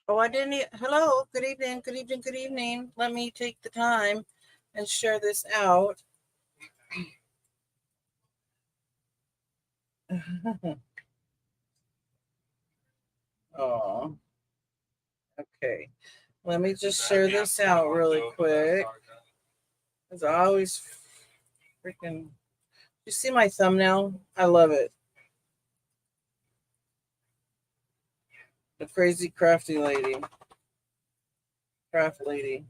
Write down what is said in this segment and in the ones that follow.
Oh, I didn't. Hello. Good evening. Good evening. Good evening. Let me take the time and share this out. Oh, okay. Let me just share this out really quick. Because I always freaking. You see my thumbnail? I love it. The crazy crafty lady. Craft lady.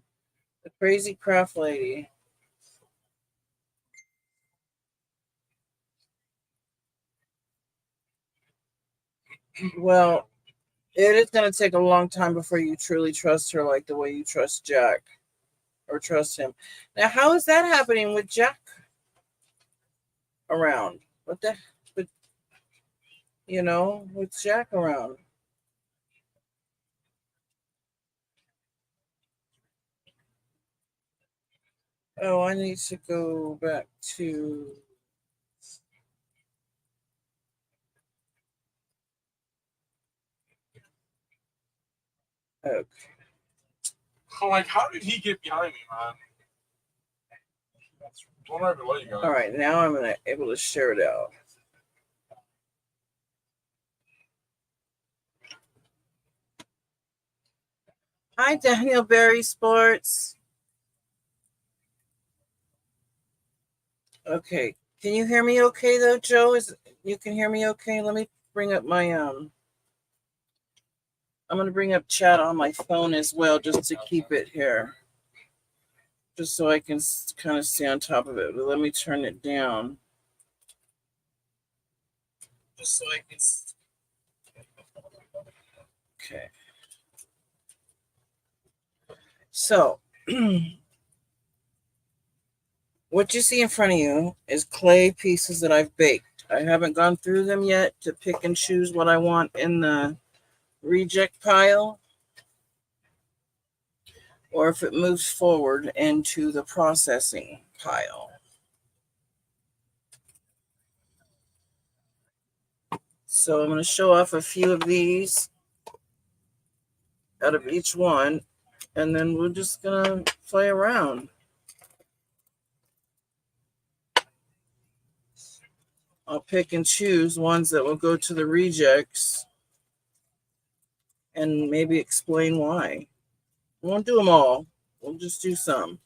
The crazy craft lady. Well, it is going to take a long time before you truly trust her like the way you trust Jack or trust him. Now, how is that happening with Jack around? What the, but with Jack around? Oh, I need to go back to. Okay. Like, how did he get behind me, man? Don't let you go. All right, now I'm able to share it out. Hi, Daniel Berry Sports. Okay, can you hear me okay though, Joe? Is you can hear me okay? Let me bring up my I'm gonna bring up chat on my phone as well, just to keep it here, just so I can kind of stay on top of it. But let me turn it down, just so I can. Okay. So, what you see in front of you is clay pieces that I've baked. I haven't gone through them yet to pick and choose what I want in the reject pile, or if it moves forward into the processing pile. So I'm going to show off a few of these out of each one, and then we're just going to play around. I'll pick and choose ones that will go to the rejects and maybe explain why. We won't do them all. We'll just do some.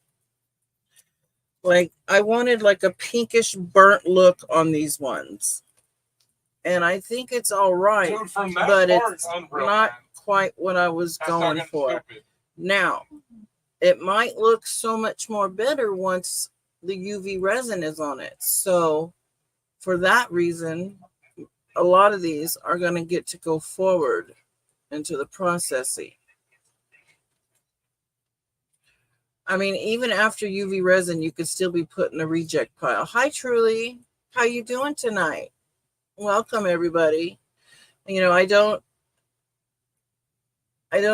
Like, I wanted like a pinkish burnt look on these ones. And I think it's all right, dude, but it's not quite what I was going for. Now, it might look so much more better once the UV resin is on it. So for that reason, a lot of these are going to get to go forward into the processing. I mean, even after UV resin, you could still be put in a reject pile. Hi, Truly. How you doing tonight? Welcome, everybody. I don't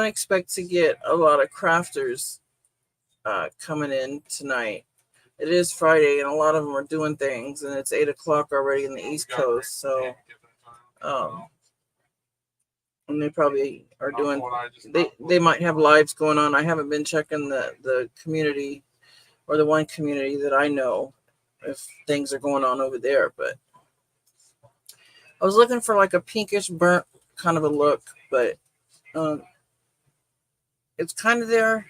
expect to get a lot of crafters coming in tonight. It is Friday, and a lot of them are doing things, and it's 8 o'clock already in the East Coast. So, and they probably are doing. They might have lives going on. I haven't been checking the community or the one community that I know if things are going on over there. But I was looking for like a pinkish burnt kind of a look, but it's kind of there.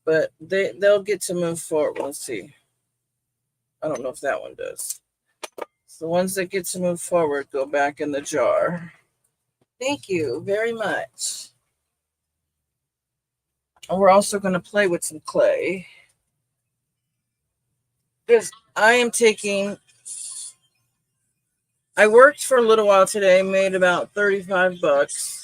But they'll get to move forward. Let's see. I don't know if that one does. So the ones that get to move forward go back in the jar. Thank you very much. And we're also going to play with some clay. Because I worked for a little while today, made about $35.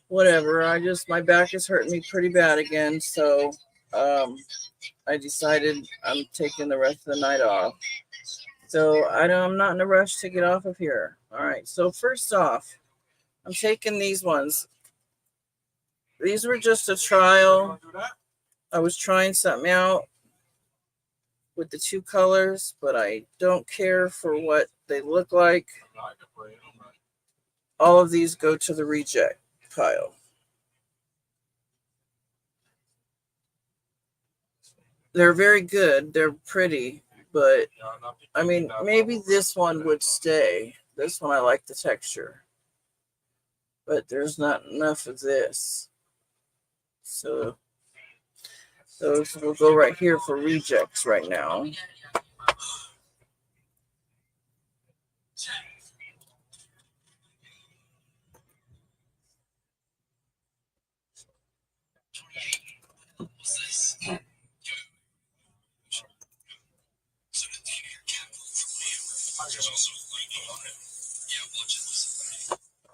Whatever. My back is hurting me pretty bad again. So I decided I'm taking the rest of the night off. So I'm not in a rush to get off of here. All right. So first off, I'm taking these ones. These were just a trial. I was trying something out with the two colors, but I don't care for what they look like. All of these go to the reject pile. They're very good. They're pretty, but I mean, maybe this one would stay. This one, I like the texture, but there's not enough of this. So those will go right here for rejects right now.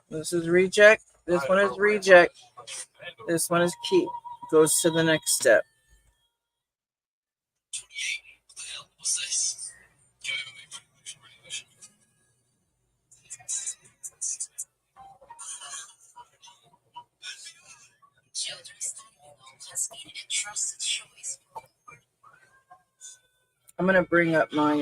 This is reject. This one is reject. This one is keep. Goes to the next step. I'm gonna bring up my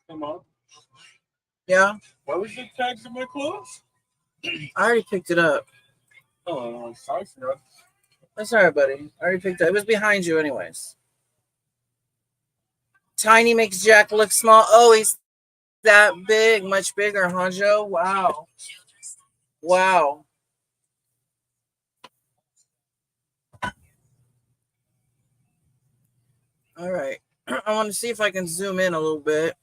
Come on. Yeah. Why was the tags in my clothes? I already picked it up. Oh, sorry for that. That's all right, buddy. I already picked it up. It was behind you anyways. Tiny makes Jack look small. Oh, he's that big, much bigger, huh, Joe? Wow. Wow. All right. I want to see if I can zoom in a little bit.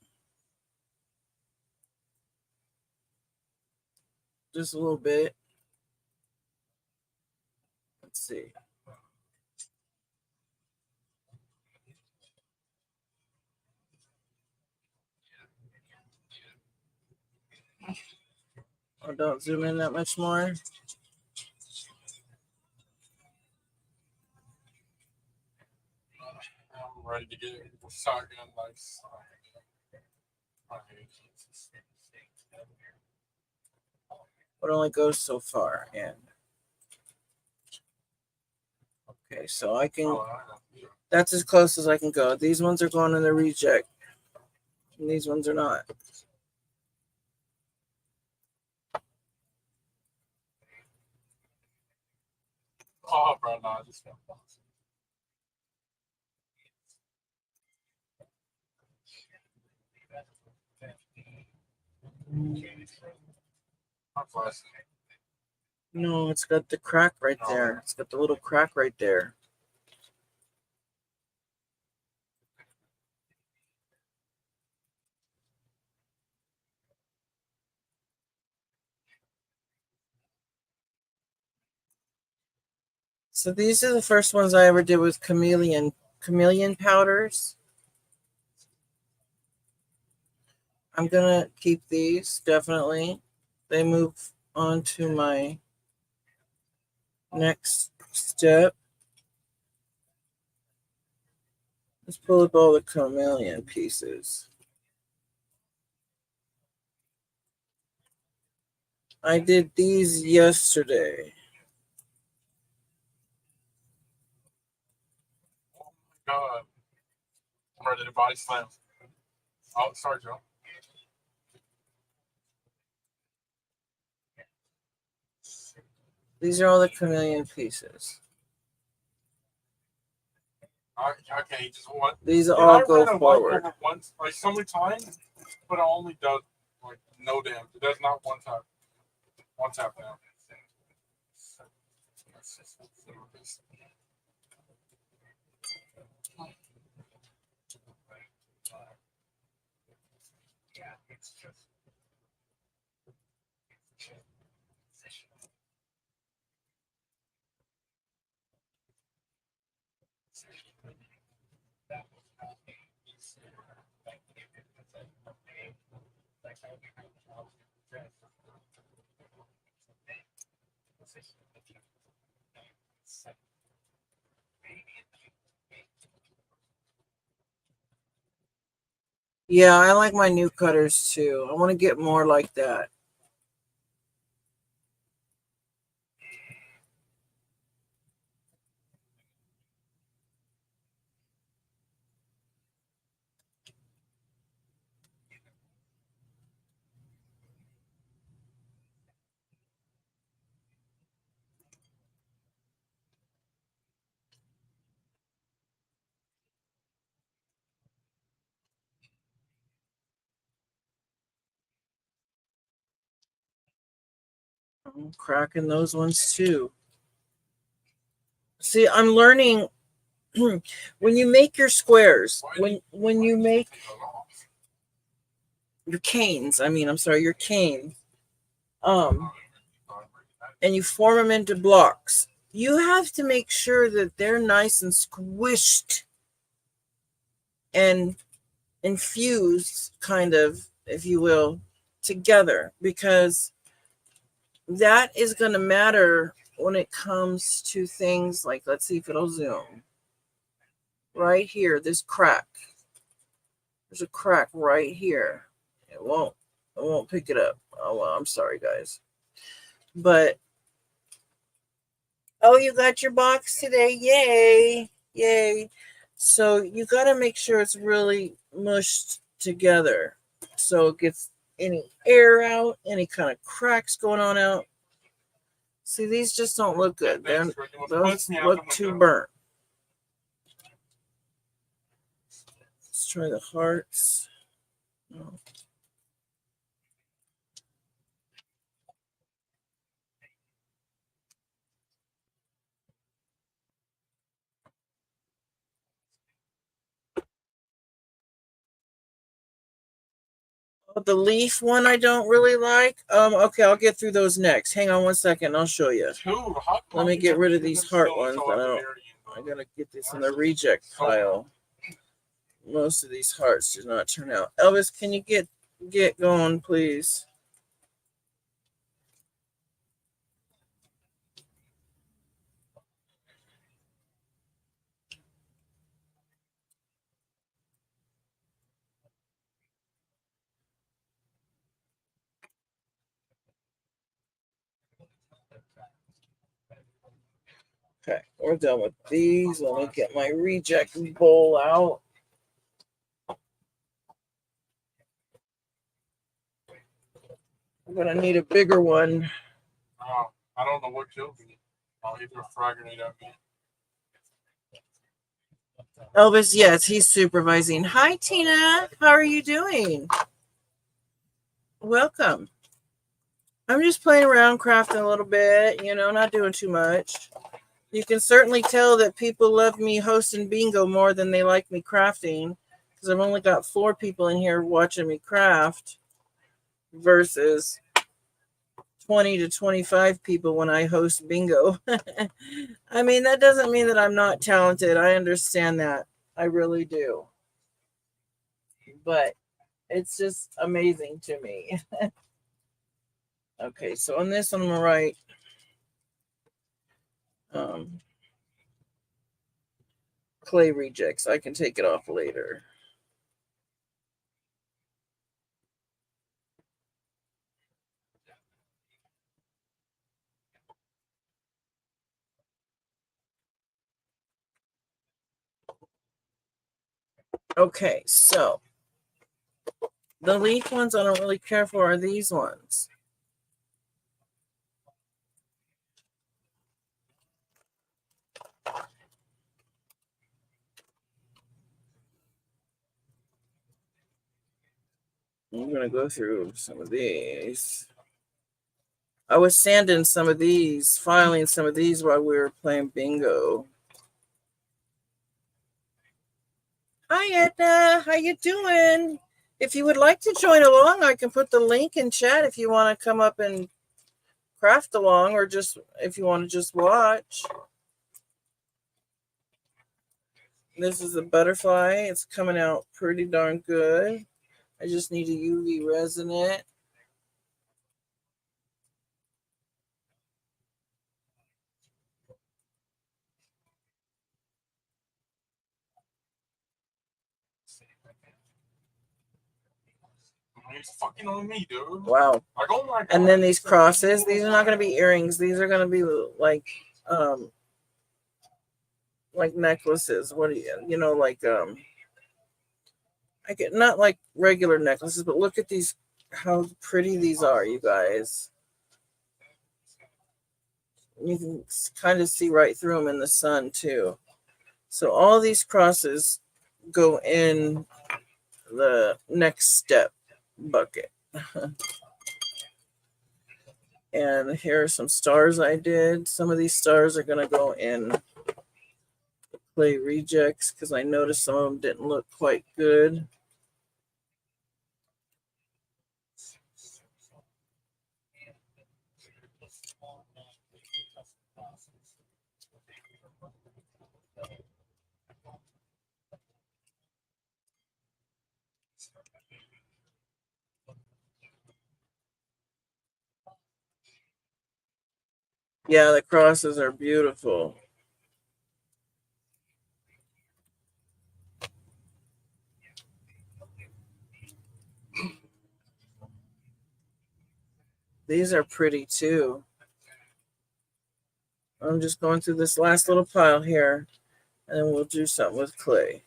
Just a little bit. Let's see. Oh, don't zoom in that much more. I'm ready to get shotgun like. It only goes so far. And okay, so I can. That's as close as I can go. These ones are going in the reject, and these ones are not. Oh, bro, no, I just got No, it's got the crack right there. It's got the little crack right there. So these are the first ones I ever did with chameleon powders. I'm gonna keep these definitely. They move on to my next step. Let's pull up all the chameleon pieces. I did these yesterday. Oh my god. I'm ready to body slam. Oh, sorry, Joe. These are all the chameleon pieces. Okay, just one. These all go forward. Once, like so many times, but it only does like no damage. It does not one tap. One tap down. Yeah, I like my new cutters too. I want to get more like that. I'm cracking those ones too. See, I'm learning when you make your squares, when you make your canes, your cane, and you form them into blocks, you have to make sure that they're nice and squished and infused, kind of, if you will, together, because that is going to matter when it comes to things like, let's see if it'll zoom. Right here, this crack. There's a crack right here. It won't pick it up. Oh, well, I'm sorry, guys. But, oh, you got your box today. Yay. Yay. So you got to make sure it's really mushed together so it gets any air out, any kind of cracks going on out. See, these just don't look good. Those look too burnt. Let's try the hearts. No. The leaf one I don't really like. Okay, I'll get through those next. Hang on one second, I'll show you. Let me get rid of these heart ones. I gotta get this in the reject pile. Most of these hearts did not turn out. Elvis, can you get going, please? Okay, we're done with these. Let me get my reject bowl out. I'm gonna need a bigger one. I don't know what you'll be. I'll either fragment at me. Elvis, yes, he's supervising. Hi, Tina. How are you doing? Welcome. I'm just playing around, crafting a little bit, not doing too much. You can certainly tell that people love me hosting bingo more than they like me crafting, because I've only got 4 people in here watching me craft versus 20 to 25 people when I host bingo. I mean, that doesn't mean that I'm not talented. I understand that. I really do. But it's just amazing to me. Okay, so on this one, I'm going to write clay rejects. I can take it off later. Okay, so the leaf ones I don't really care for are these ones. I'm going to go through some of these. I was sanding some of these, filing some of these while we were playing bingo. Hi, Edna. How you doing? If you would like to join along, I can put the link in chat if you want to come up and craft along, or just if you want to just watch. This is a butterfly. It's coming out pretty darn good. I just need a UV resin it. It's fucking on me, dude. Wow. And then these crosses, these are not going to be earrings. These are going to be like necklaces. What do I get, not like regular necklaces, but look at these, how pretty these are, you guys. You can kind of see right through them in the sun too. So all these crosses go in the next step bucket. And here are some stars I did. Some of these stars are going to go in clay rejects because I noticed some of them didn't look quite good. Yeah, the crosses are beautiful. These are pretty too. I'm just going through this last little pile here, and then we'll do something with clay.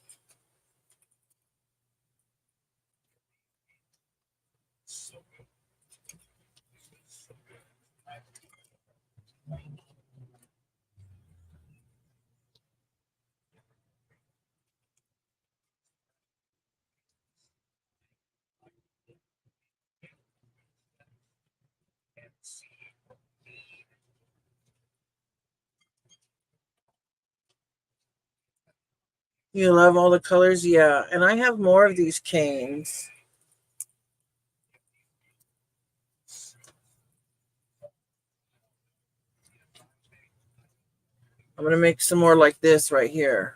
You love all the colors? Yeah, and I have more of these canes. I'm going to make some more like this right here.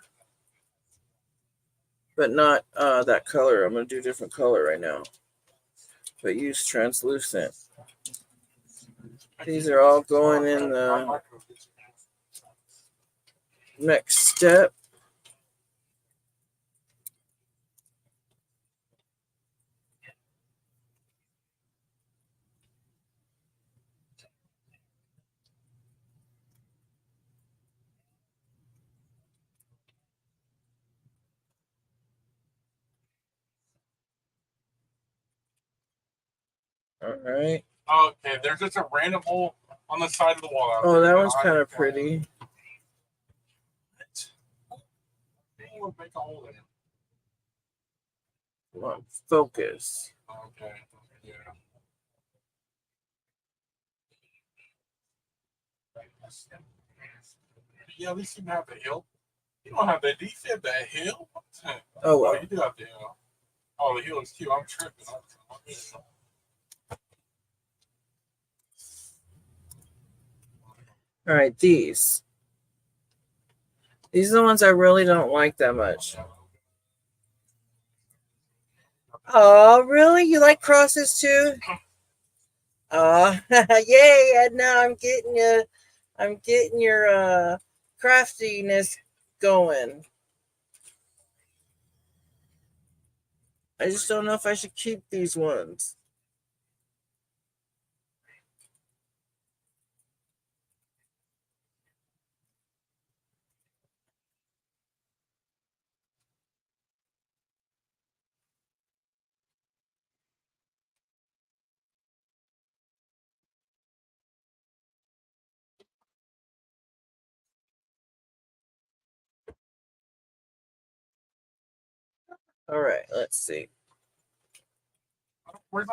But not that color. I'm going to do a different color right now. But use translucent. These are all going in the next step. All right. Okay, there's just a random hole on the side of the wall. Oh, that one's kind of pretty. Make a hole in it. Come on, focus. Okay. Yeah. Yeah, at least you have the hill. You don't have that. Do you have that hill? Oh, well. Oh, you do have the hill. Oh, the hill is cute. I'm tripping. All right, these. These are the ones I really don't like that much. Oh, really? You like crosses too? Oh, yay! And now I'm getting your craftiness going. I just don't know if I should keep these ones. All right, let's see.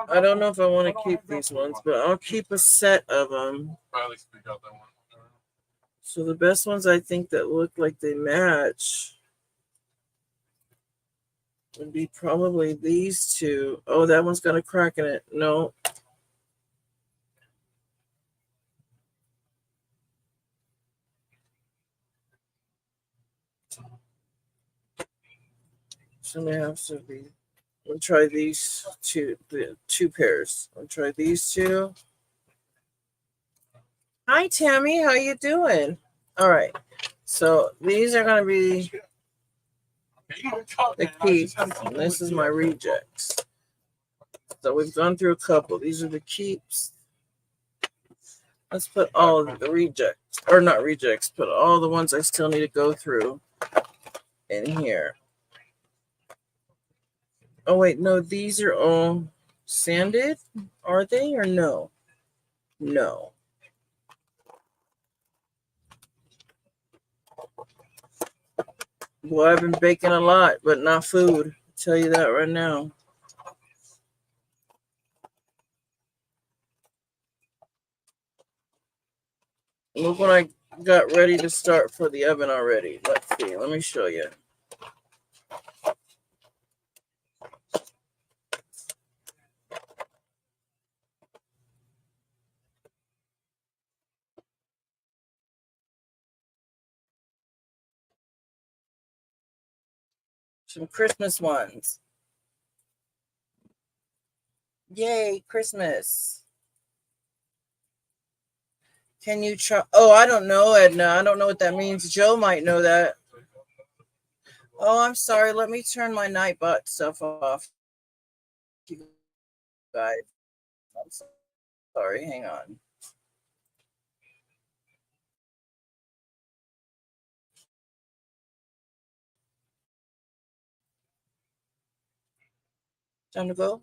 I don't know if I want to keep these ones, but I'll keep a set of them. So the best ones I think that look like they match would be probably these two. Oh, that one's got a crack in it. No. So they have to be. We'll try these two, the two pairs. I'll try these two. Hi, Tammy. How you doing? All right. So these are going to be the keeps, and this is my rejects. So we've gone through a couple. These are the keeps. Let's put all of the rejects, or not rejects, but all the ones I still need to go through in here. Oh, wait, no, these are all sanded, are they, or no? No. Well, I've been baking a lot, but not food. I'll tell you that right now. Look what I got ready to start for the oven already. Let's see. Let me show you. Some Christmas ones. Yay, Christmas. Can you try? Oh, I don't know, Edna. I don't know what that means. Joe might know that. Oh, I'm sorry. Let me turn my Nightbot stuff off. You guys. I'm sorry. Hang on. Time to go?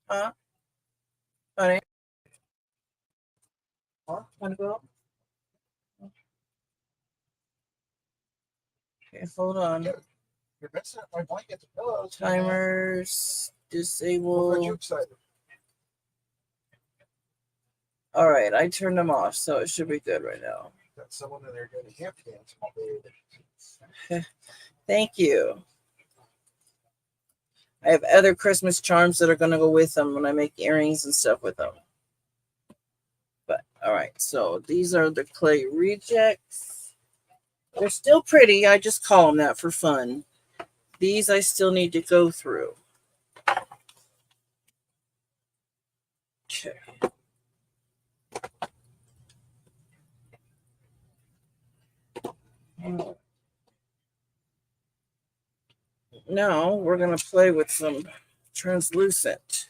Huh? Honey? Huh? Time to go? Okay, hold on. You're messing up my blankets and pillows. Timers. Disable. What got you excited? All right, I turned them off, so it should be good right now. Got someone in there doing a hip dance all day. Thank you. I have other Christmas charms that are going to go with them when I make earrings and stuff with them. But, all right, so these are the clay rejects. They're still pretty. I just call them that for fun. These I still need to go through. Okay. Now we're going to play with some translucent.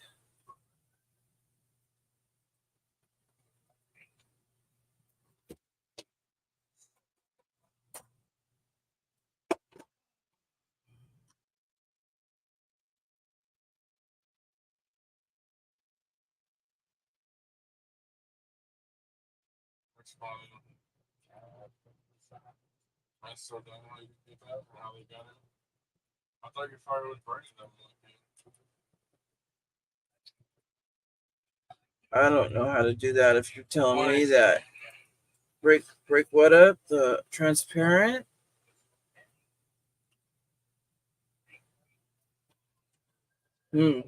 I still don't know how you did that or how they got it. I thought your fire was burning them. I don't know how to do that if you're telling me that. Break what up? The transparent? Hmm.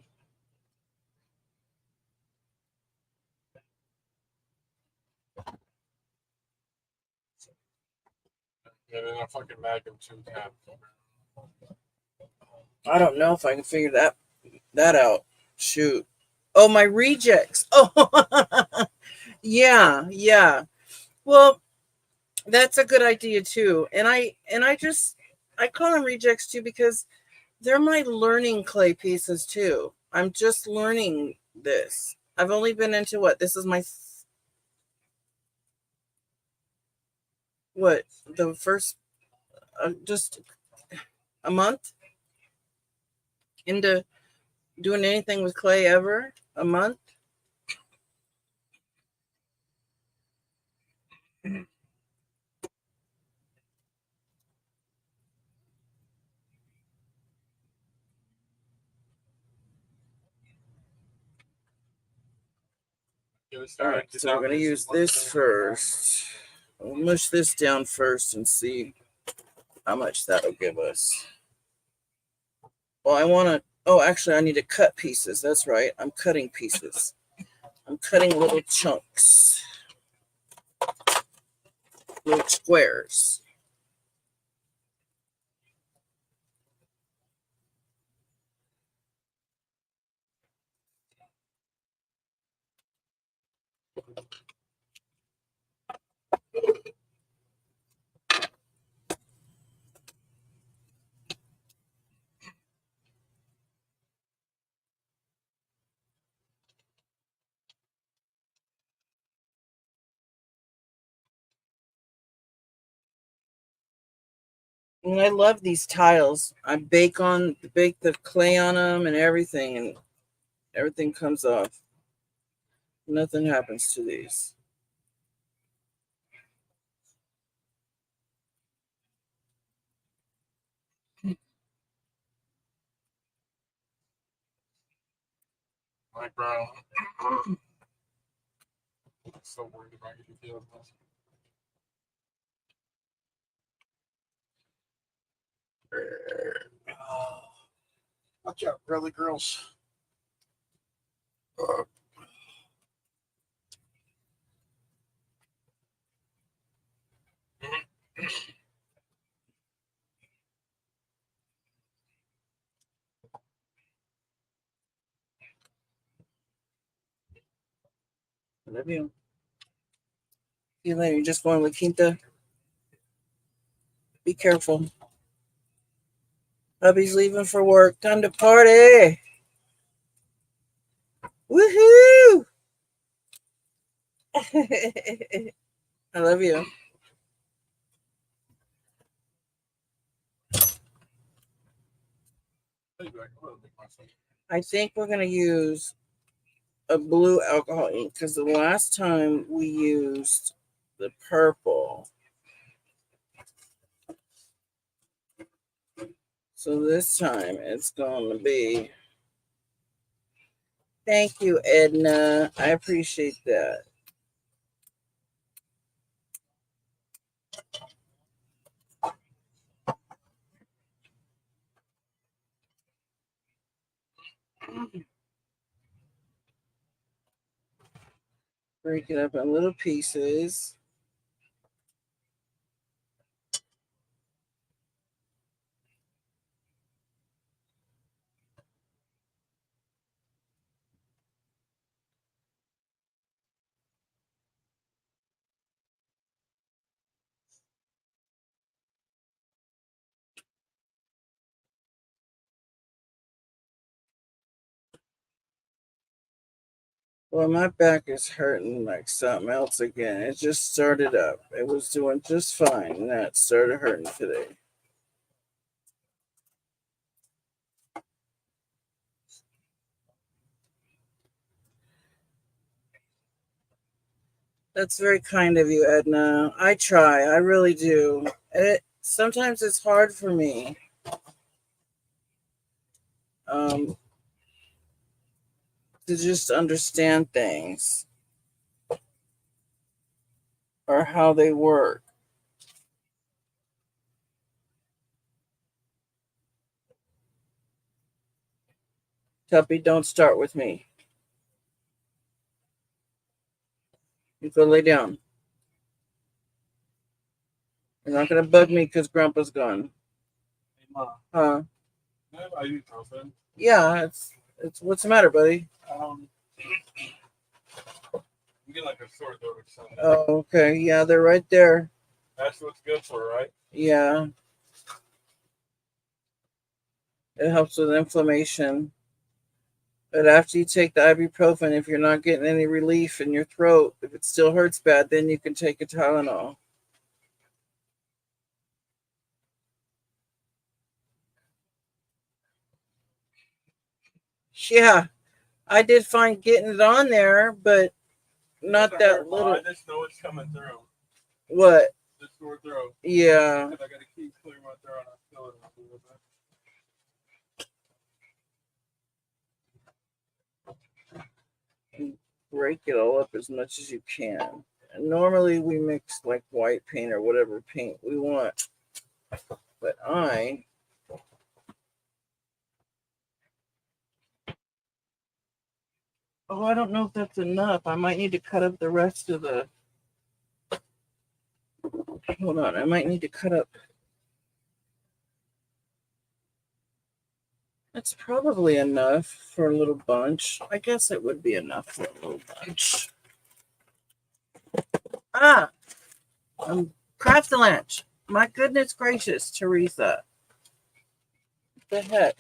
Yeah, then I fucking Magnum 2 tab. I don't know if I can figure that out. Shoot. Oh, my rejects. Oh, yeah. Well, that's a good idea too. And I call them rejects too because they're my learning clay pieces too. I'm just learning this. I've only been into what? This is my the first just a month into doing anything with clay ever. A month. All right, so we're going to use this first. We'll mush this down first and see how much that'll give us. Well, I want to, oh, actually, I need to cut pieces. That's right. I'm cutting pieces. I'm cutting little chunks, little squares. And I love these tiles. I bake the clay on them and everything comes off. Nothing happens to these. Like, bro. so worried about your details. Watch out, brother girls. I love you. See you later. You're just going with Quinta. Be careful. Hubby's leaving for work. Time to party. Woohoo! I love you. I think we're going to use a blue alcohol ink because the last time we used the purple. So this time it's going to be. Thank you, Edna. I appreciate that. Break it up in little pieces. Well, my back is hurting like something else again. It just started up. It was doing just fine, and now it started hurting today. That's very kind of you, Edna. I try. I really do. Sometimes it's hard for me. To just understand things or how they work. Tuppy, don't start with me. You go lay down. You're not gonna bug me because Grandpa's gone. Hey, Ma. Huh? Ibuprofen. Yeah, it's what's the matter, buddy? You get like a sore throat or something. Oh, okay. Yeah, they're right there. That's what's good for, right? Yeah. It helps with inflammation. But after you take the ibuprofen, if you're not getting any relief in your throat, if it still hurts bad, then you can take a Tylenol. Yeah, I did find getting it on there, but not that little. I just know it's coming through. What? The sore throat. Yeah. I got to keep clearing my throat. I feel it a little bit. Break it all up as much as you can. And normally we mix like white paint or whatever paint we want. But I don't know if that's enough. I might need to cut up the rest of the. Hold on, I might need to cut up. That's probably enough for a little bunch. I guess it would be enough for a little bunch. Craft the lunch. My goodness gracious, Teresa. What the heck?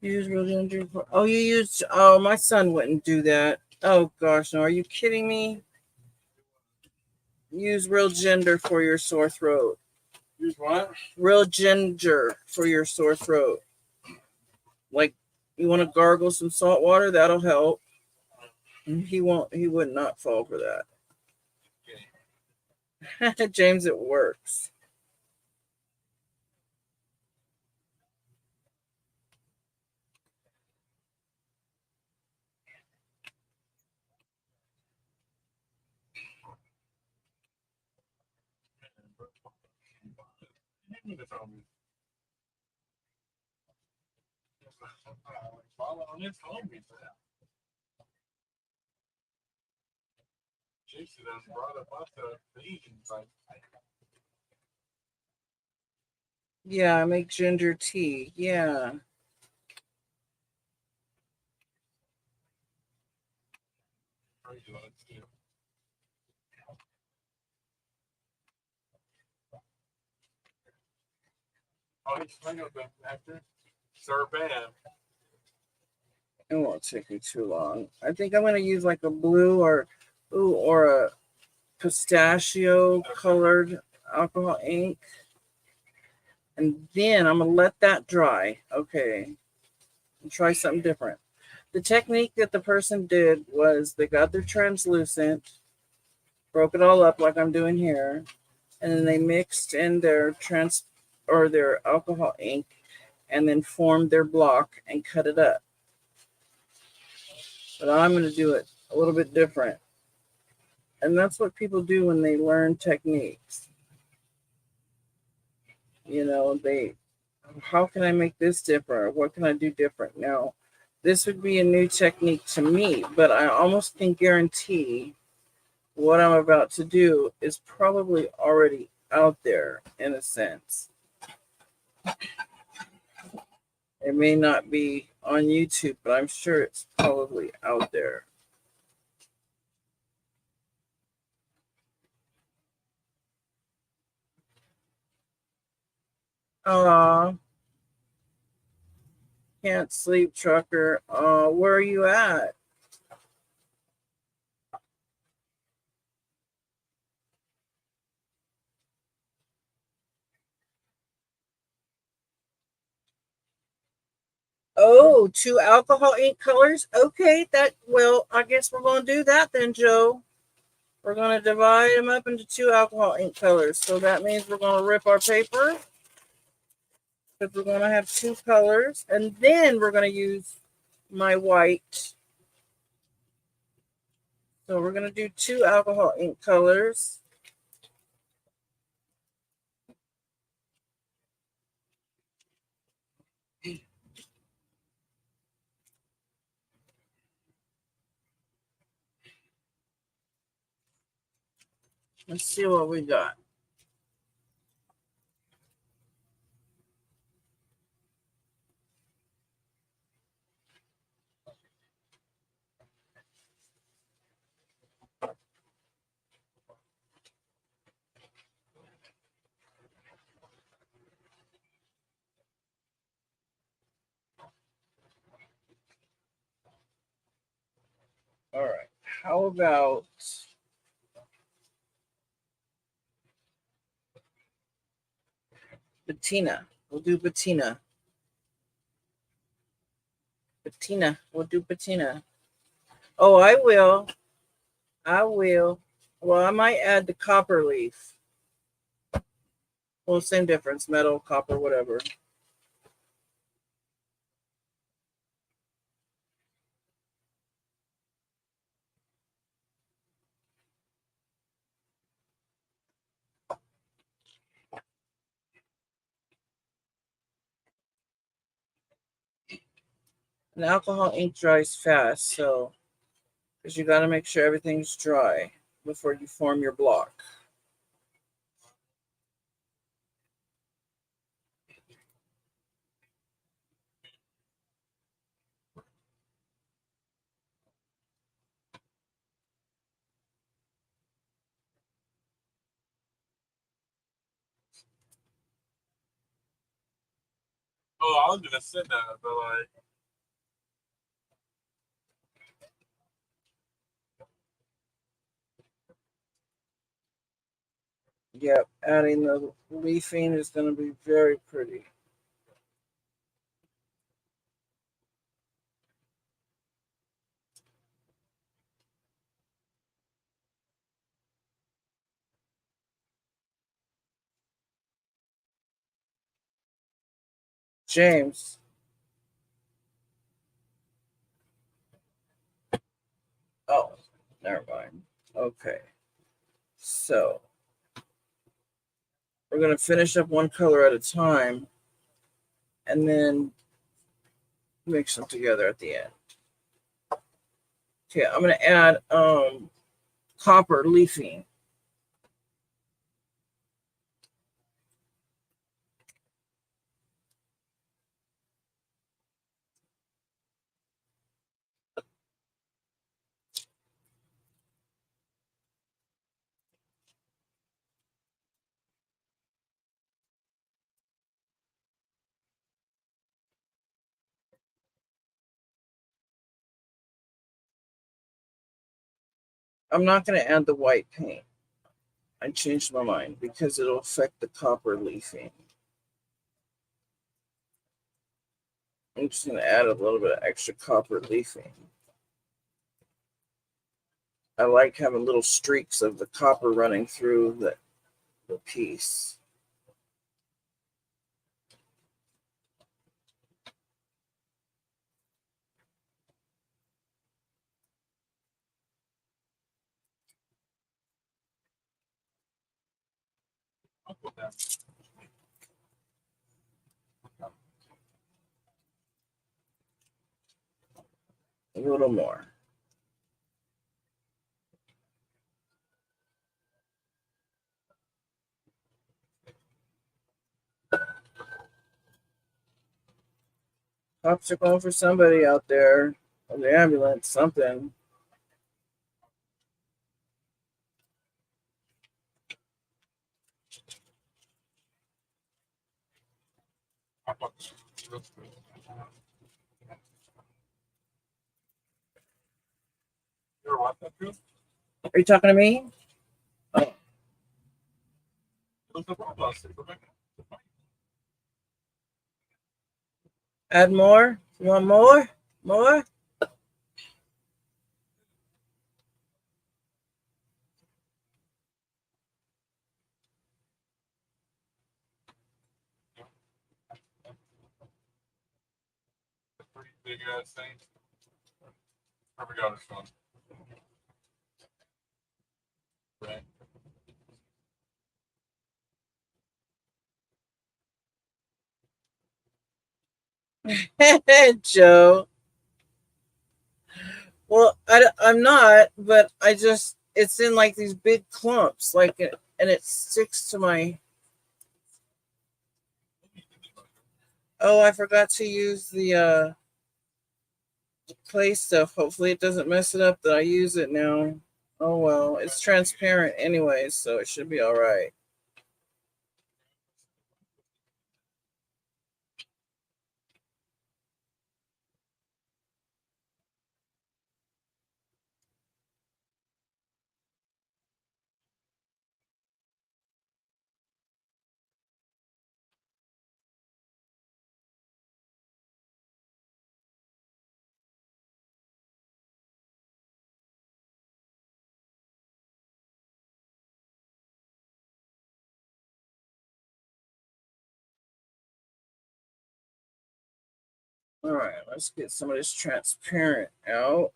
Use real ginger. Oh, you used. Oh, my son wouldn't do that. Oh gosh, no! Are you kidding me? Use real ginger for your sore throat. Use what? Real ginger for your sore throat. Like, you want to gargle some salt water? That'll help. And he won't. He would not fall for that. James, it works. mean to tell me? Follow on it, told me that. Jason has brought up the Asians like. Yeah, I make ginger tea. Yeah. Oh, he's playing with the actor. Sir Bam. It won't take me too long. I think I'm gonna use like a blue or a pistachio colored alcohol ink. And then I'm gonna let that dry. Okay. And try something different. The technique that the person did was they got their translucent, broke it all up like I'm doing here, and then they mixed in their their alcohol ink and then formed their block and cut it up. But I'm going to do it a little bit different. And that's what people do when they learn techniques. You know, how can I make this different? What can I do different? Now, this would be a new technique to me, but I almost can guarantee what I'm about to do is probably already out there in a sense. It may not be on YouTube, but I'm sure it's probably out there. Can't sleep, trucker. Where are you at? Oh, 2 alcohol ink colors. Okay, I guess we're going to do that then, Joe. We're going to divide them up into 2 alcohol ink colors. So that means we're going to rip our paper because we're going to have 2 colors. And then we're going to use my white. So we're going to do 2 alcohol ink colors. Let's see what we got. All right. How about patina? We'll do patina. Patina. We'll do patina. Oh, I will. I will. Well, I might add the copper leaf. Well, same difference. Metal, copper, whatever. And alcohol ink dries fast, so because you got to make sure everything's dry before you form your block. Oh, I was gonna say that, but like. Yep, adding the leafing is going to be very pretty. James. Oh, never mind. Okay. So we're going to finish up one color at a time and then mix them together at the end. Okay, I'm going to add copper leafing. I'm not going to add the white paint. I changed my mind because it'll affect the copper leafing. I'm just going to add a little bit of extra copper leafing. I like having little streaks of the copper running through the piece. I'll put that. A little more. Cops are calling for somebody out there. Or the ambulance, something. I'll put that. You're what, that too? Are you talking to me? Oh. Add more? You want more? More? Pretty big ass thing. I forgot this one. Right. Joe. Well, I'm not, but I just, it's in like these big clumps, like, and it sticks to my. Oh, I forgot to use the clay stuff. Hopefully it doesn't mess it up that I use it now. Oh well, it's transparent anyway, so it should be all right. All right, let's get some of this transparent out.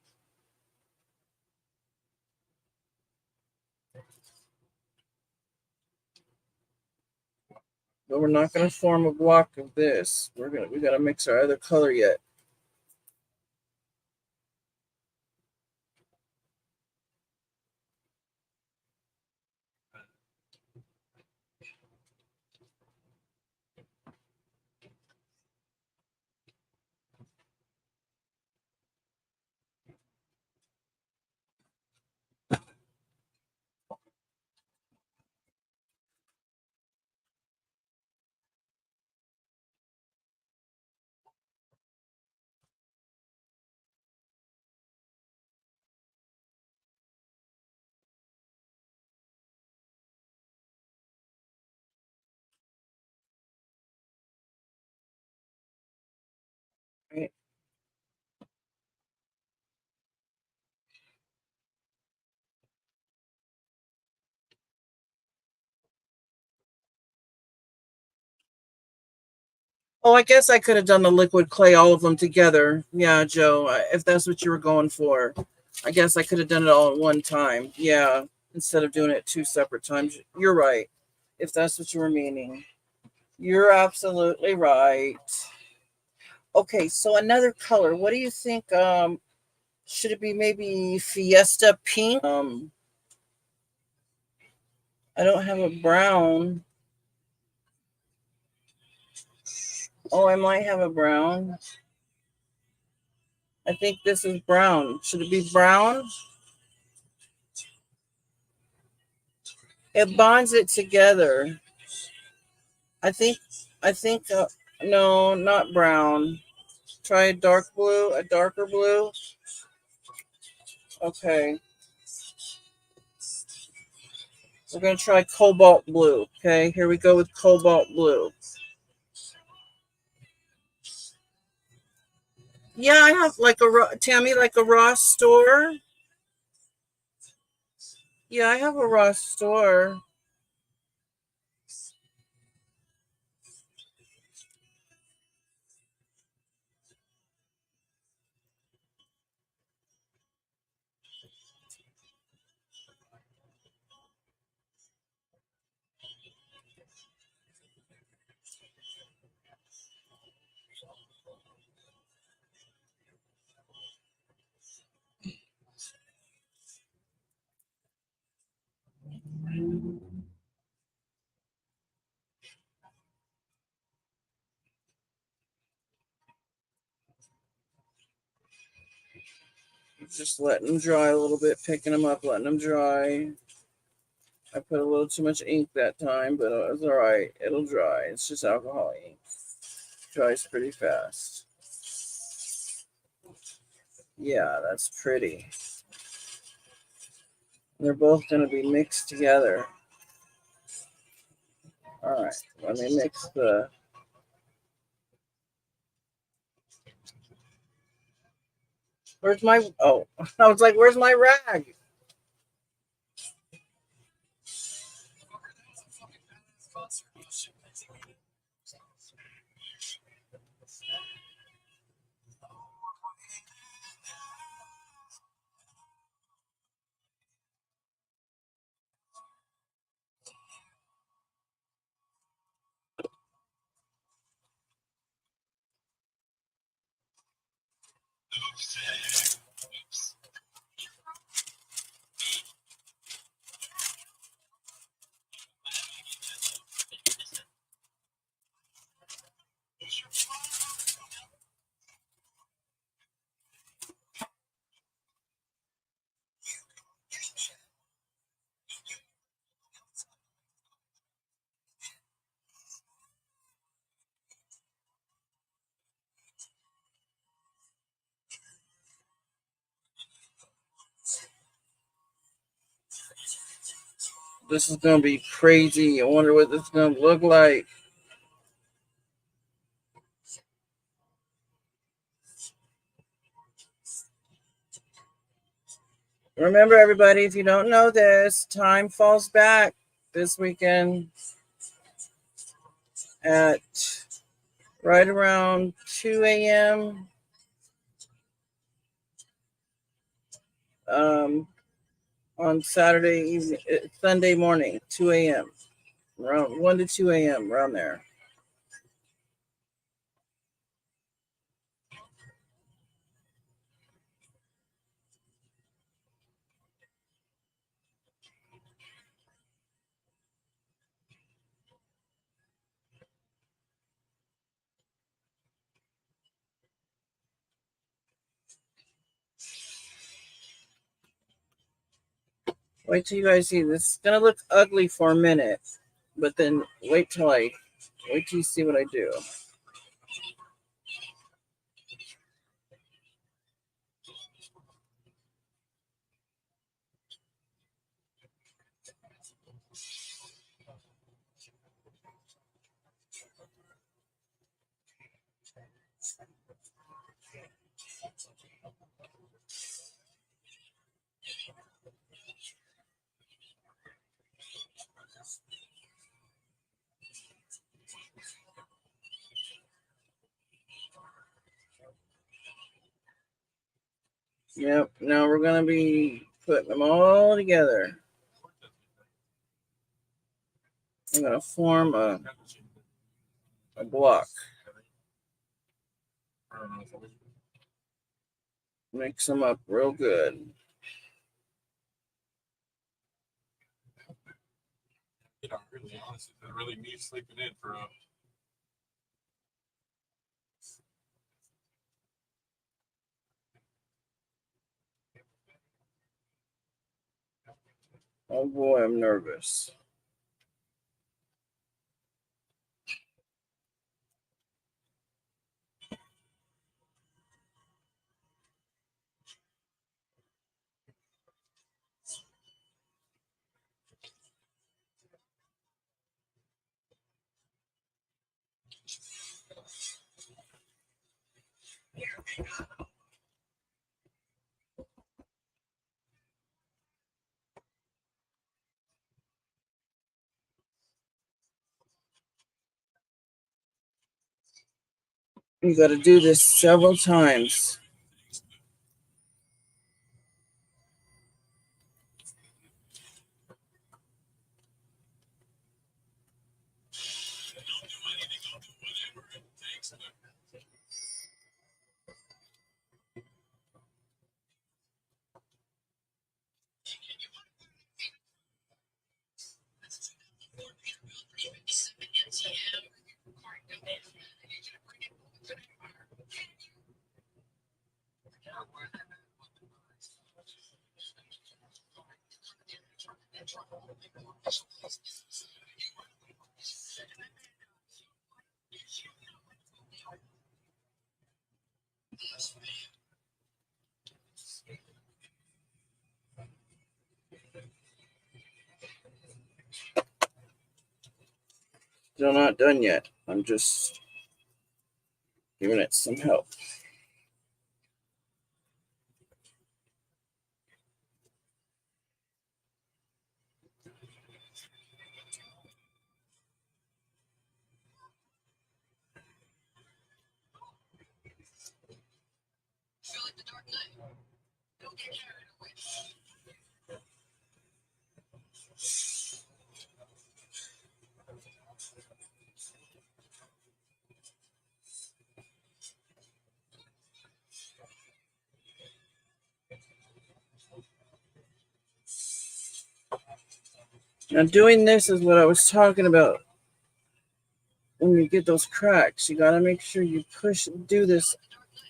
But we're not going to form a block of this. We got to mix our other color yet. Right. Oh, I guess I could have done the liquid clay, all of them together. Yeah, Joe, if that's what you were going for. I guess I could have done it all at one time. Yeah, instead of doing it two separate times. You're right. if that's what you were meaning. You're absolutely right. Okay, so another color. What do you think? Should it be maybe Fiesta Pink? I don't have a brown. Oh, I might have a brown. I think this is brown. Should it be brown? It bonds it together. I think, no, not brown. Try a dark blue, a darker blue. Okay. We're going to try cobalt blue. Okay, here we go with cobalt blue. Yeah, I have like a, Tammy, like a Ross store. Yeah, I have a Ross store. Just letting them dry a little bit, picking them up, letting them dry. I put a little too much ink that time, but it's all right. It'll dry. It's just alcohol ink. Dries pretty fast. Yeah, that's pretty. They're both going to be mixed together. All right, let me mix the... Where's my... Oh, I was like, where's my rag? This is going to be crazy. I wonder what this is going to look like. Remember, everybody, if you don't know this, time falls back this weekend at right around 2 a.m. On Saturday evening, Sunday morning, 2 a.m. Around 1 to 2 a.m. around there. Wait till you guys see this. It's gonna look ugly for a minute, but then wait till you see what I do. Yep, now we're gonna be putting them all together. I'm going to form a block. Mix them up real good. You know, really, honestly, that really needs sleeping in for a. Oh boy, I'm nervous. You got to do this several times. Still not done yet. I'm just giving it some help. Now doing this is what I was talking about. When you get those cracks, you got to make sure you do this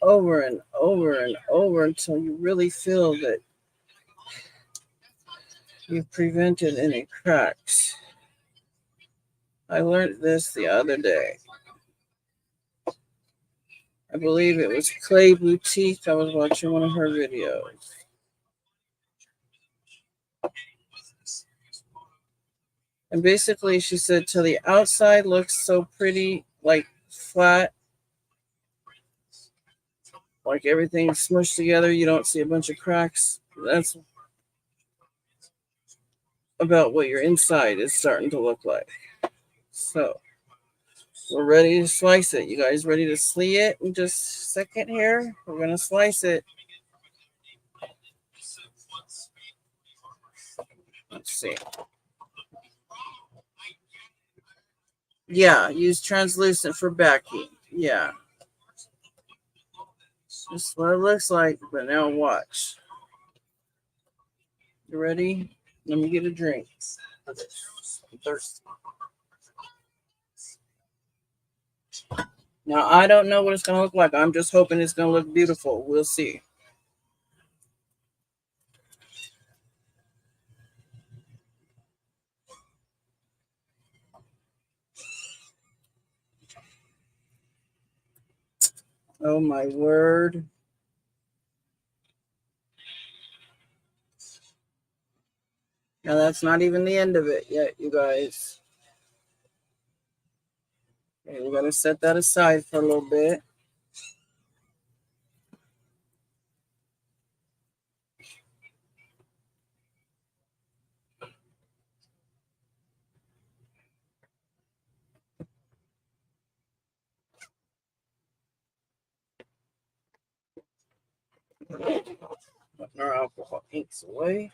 over and over and over until you really feel that you've prevented any cracks. I learned this the other day. I believe it was Clay Boutique. I was watching one of her videos. And basically she said till the outside looks so pretty, like flat, like everything's smushed together, you don't see a bunch of cracks. That's about what your inside is starting to look like. So we're ready to slice it. You guys ready to see it in just a second here? We're going to slice it. Let's see. Yeah, use translucent for backing. Yeah. This is what it looks like, but now watch. You ready? Let me get a drink. I'm thirsty. Now, I don't know what it's going to look like. I'm just hoping it's going to look beautiful. We'll see. Oh, my word. Now, that's not even the end of it yet, you guys. Okay, we're going to set that aside for a little bit. Putting our alcohol inks away.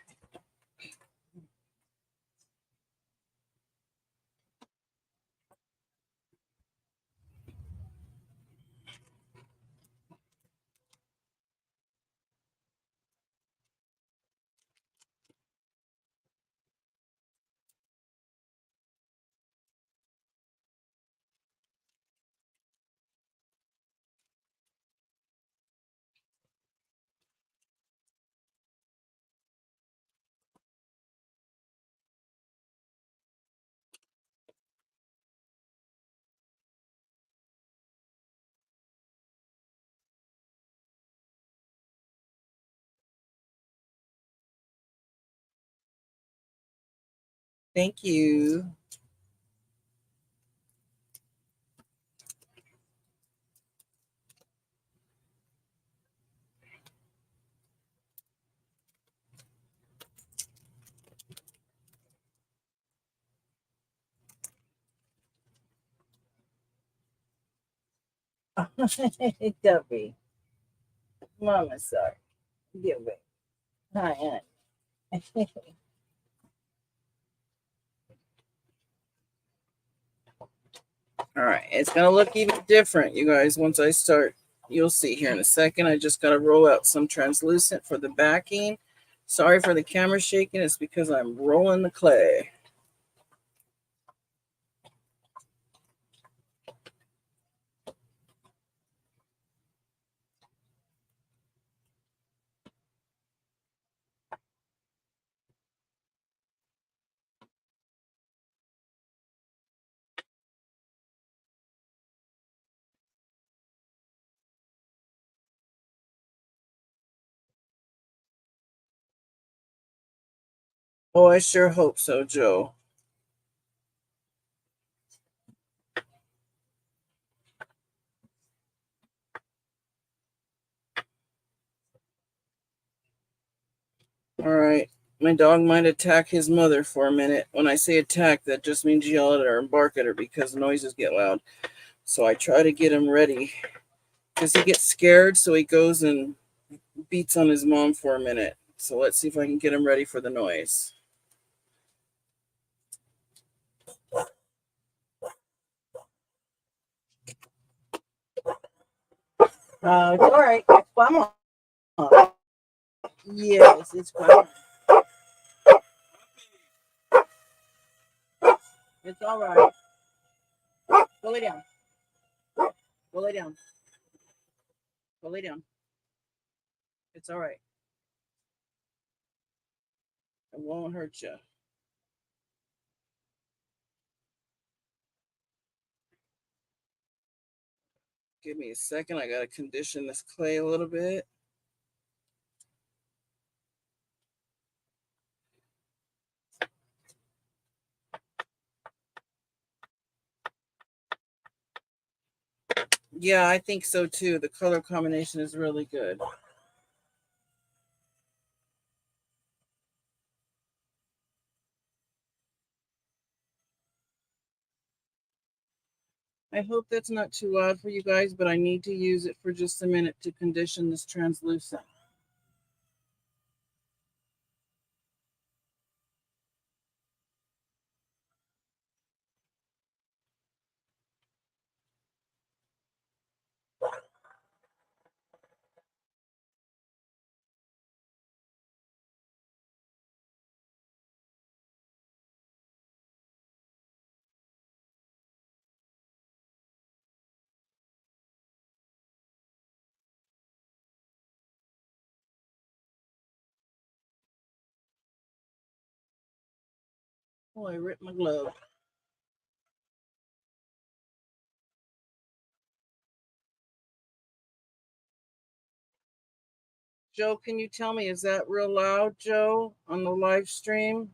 Thank you. Duffy. Mama, sorry. Give it. Hi, Aunt. All right, it's gonna look even different, you guys. Once I start, you'll see here in a second. I just gotta roll out some translucent for the backing. Sorry for the camera shaking. It's because I'm rolling the clay. Oh, I sure hope so, Joe. All right. My dog might attack his mother for a minute. When I say attack, that just means yell at her and bark at her because noises get loud. So I try to get him ready because he gets scared. So he goes and beats on his mom for a minute. So let's see if I can get him ready for the noise. It's all right. Come on. Yes, it's fine. It's all right. Go lay down. Go lay down. Go lay down. It's all right. It won't hurt you. Give me a second. I got to condition this clay a little bit. Yeah, I think so too. The color combination is really good. I hope that's not too loud for you guys, but I need to use it for just a minute to condition this translucent. Oh, I ripped my glove. Joe, can you tell me, is that real loud, Joe, on the live stream?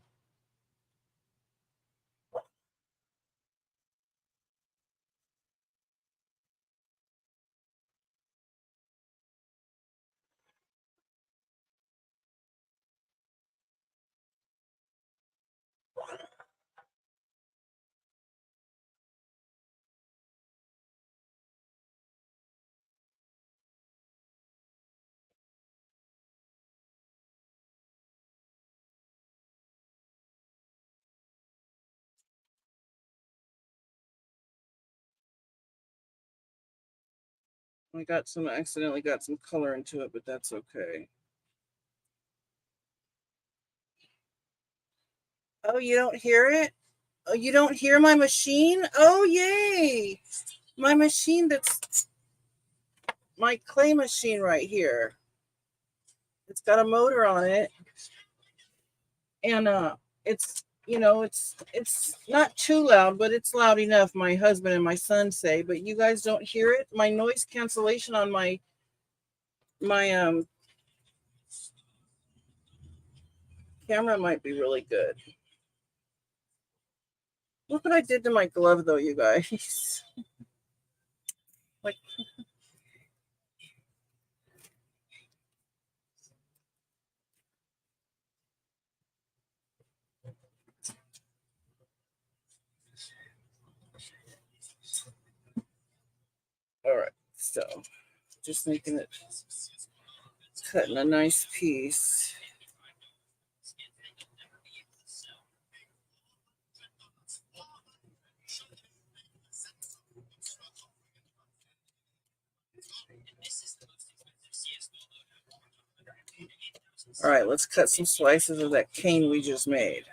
I accidentally got some color into it, but that's okay. Oh, you don't hear it? Oh, you don't hear my machine? Oh, yay! My machine, that's my clay machine right here. It's got a motor on it. And it's, it's not too loud, but it's loud enough, my husband and my son say, but you guys don't hear it. My noise cancellation on my camera might be really good. Look what I did to my glove, though, you guys. Like, all right, so just making it, cutting a nice piece. All right, let's cut some slices of that cane we just made.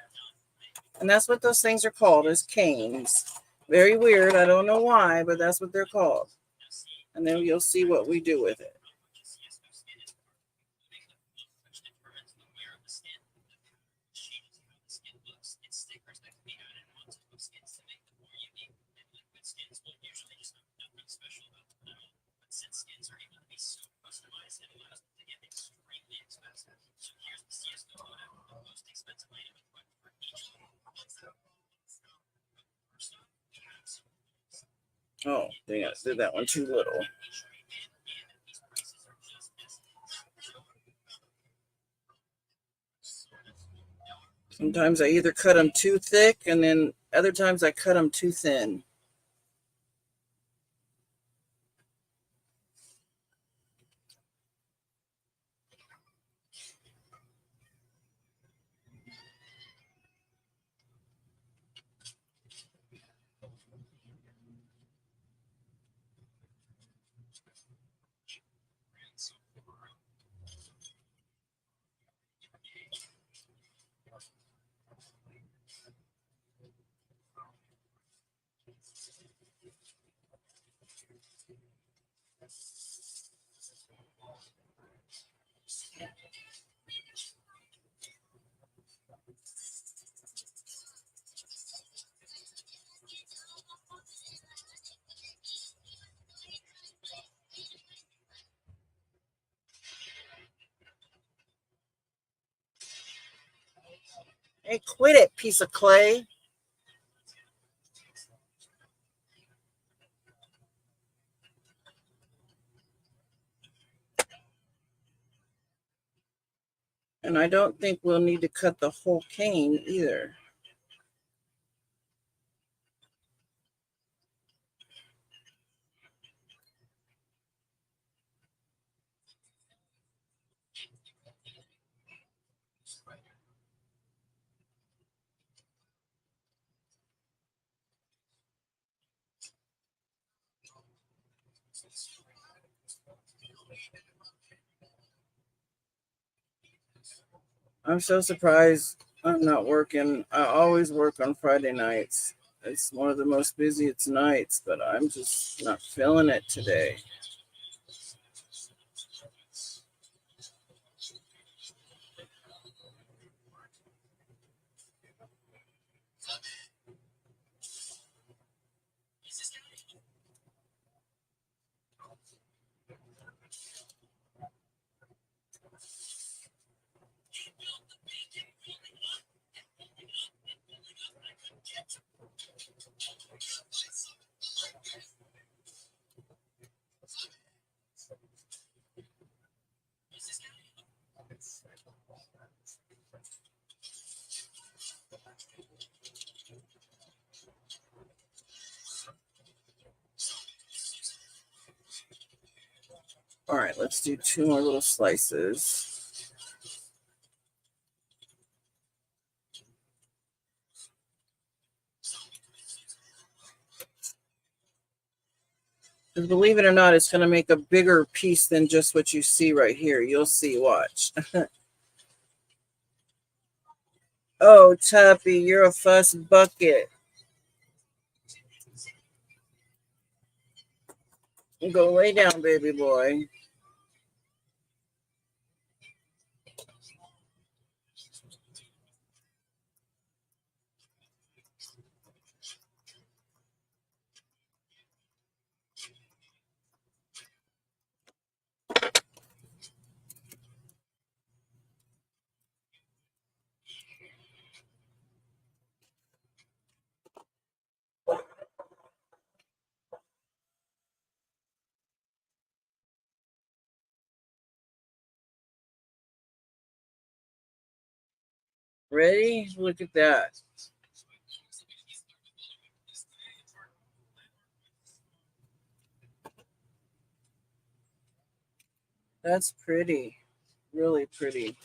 And that's what those things are called, is canes. Very weird. I don't know why, but that's what they're called. And then you'll see what we do with it. Oh, dang it, I did that one too little. Sometimes I either cut them too thick, and then other times I cut them too thin. Hey, quit it, piece of clay. And I don't think we'll need to cut the whole cane either. I'm so surprised I'm not working. I always work on Friday nights. It's one of the most busiest nights, but I'm just not feeling it today. All right, let's do 2 more little slices. And believe it or not, it's going to make a bigger piece than just what you see right here. You'll see, watch. Oh, Tuppy, you're a fuss bucket. Go lay down, baby boy. Ready? Look at that. That's pretty. Really pretty.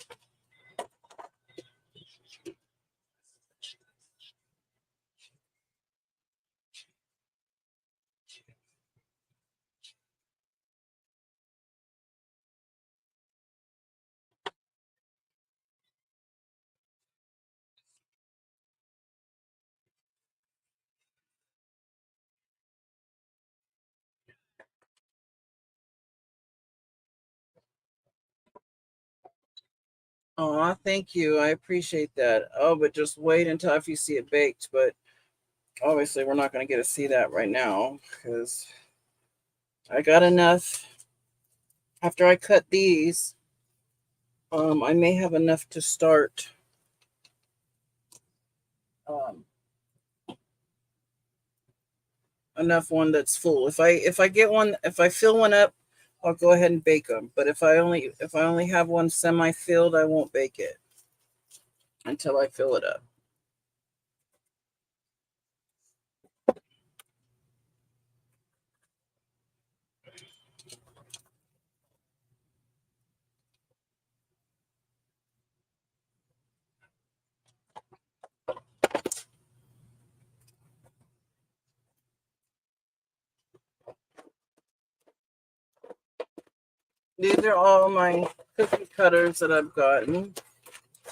Oh, thank you. I appreciate that. Oh, but just wait until if you see it baked. But obviously, we're not going to get to see that right now because I got enough. After I cut these, I may have enough to start. Enough one that's full. If I get one, if I fill one up, I'll go ahead and bake them. But if I only have one semi-filled, I won't bake it until I fill it up. These are all my cookie cutters that I've gotten.